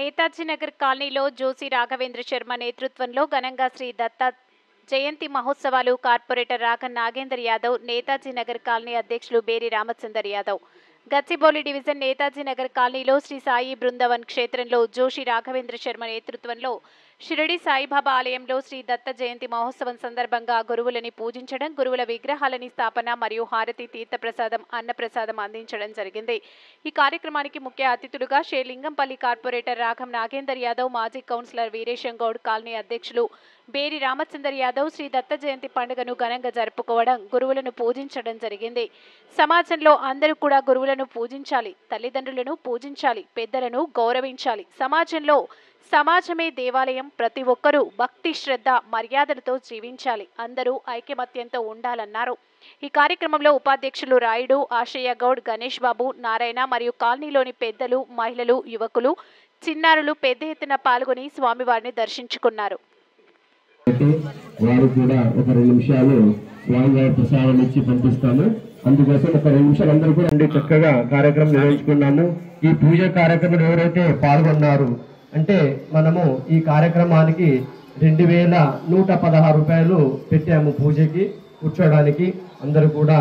నేతాజీ నగర్ కాలనీలో జోసి రాఘవేంద్ర శర్మ నేతృత్వంలో ఘనంగా శ్రీ దత్త జయంతి మహోత్సవాలు కార్పొరేటర్ రాఘన్ నాగేందర్ యాదవ్, నేతాజీ నగర్ కాలనీ అధ్యక్షులు బేరి రామచందర్ యాదవ్, గచ్చిబౌలి డివిజన్ నేతాజీ నగర్ కాలనీలో శ్రీ సాయి బృందావన్ క్షేత్రంలో జోషి రాఘవేంద్ర శర్మ నేతృత్వంలో షిరిడి సాయిబాబా ఆలయంలో శ్రీ దత్త జయంతి మహోత్సవం సందర్భంగా గురువులని పూజించడం, గురువుల విగ్రహాలని స్థాపన మరియు హారతి, తీర్థప్రసాదం, అన్నప్రసాదం అందించడం జరిగింది. ఈ కార్యక్రమానికి ముఖ్య అతిథులుగా లింగంపల్లి కార్పొరేటర్ రాఘం నాగేందర్ యాదవ్, మాజీ కౌన్సిలర్ వీరేశం గౌడ్, కాలనీ అధ్యక్షులు బేరి రామచందర్ యాదవ్ శ్రీ దత్త జయంతి పండుగను ఘనంగా జరుపుకోవడం, గురువులను పూజించడం జరిగింది. సమాజంలో అందరూ కూడా గురువులను పూజించాలి, తల్లిదండ్రులను పూజించాలి, పెద్దలను గౌరవించాలి. సమాజమే దేవాలయం. ప్రతి ఒక్కరూ భక్తి, శ్రద్ధ, మర్యాదలతో జీవించాలి. అందరూ ఐకమత్యంతో ఉండాలన్నారు. ఈ కార్యక్రమంలో ఉపాధ్యక్షులు రాయుడు, ఆశయ్య గౌడ్, గణేష్ బాబు, నారాయణ మరియు కాలనీలోని పెద్దలు, మహిళలు, యువకులు, చిన్నారులు పెద్ద ఎత్తున పాల్గొని స్వామివారిని దర్శించుకున్నారు. వారు కూడా ఒక 2 నిమిషాలు స్వామివారి ప్రసాదం ఇచ్చి పంపిస్తాము. అందుకోసం ఒక 2 నిమిషాలు అందరూ కూడా చక్కగా కార్యక్రమం నిర్వహించుకున్నాము. ఈ పూజ కార్యక్రమంలో ఎవరైతే పాల్గొన్నారు అంటే మనము ఈ కార్యక్రమానికి 2116 రూపాయలు పెట్టాము పూజకి, కూర్చోడానికి. అందరూ కూడా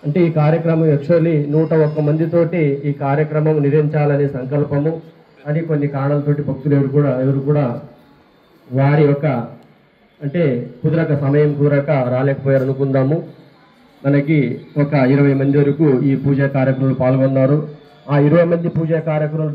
అంటే ఈ కార్యక్రమం యాక్చువల్లీ 101 మందితోటి ఈ కార్యక్రమం నిర్వహించాలనే సంకల్పము అని కొన్ని కారణాలతోటి భక్తులు ఎవరు కూడా వారి యొక్క అంటే సమయం కుదరక రాలేకపోయారు అనుకుందాము. మనకి ఒక 20 మంది వరకు ఈ పూజా కార్యక్రమంలో పాల్గొన్నారు. ఆ 20 మంది పూజా కార్యక్రమంలో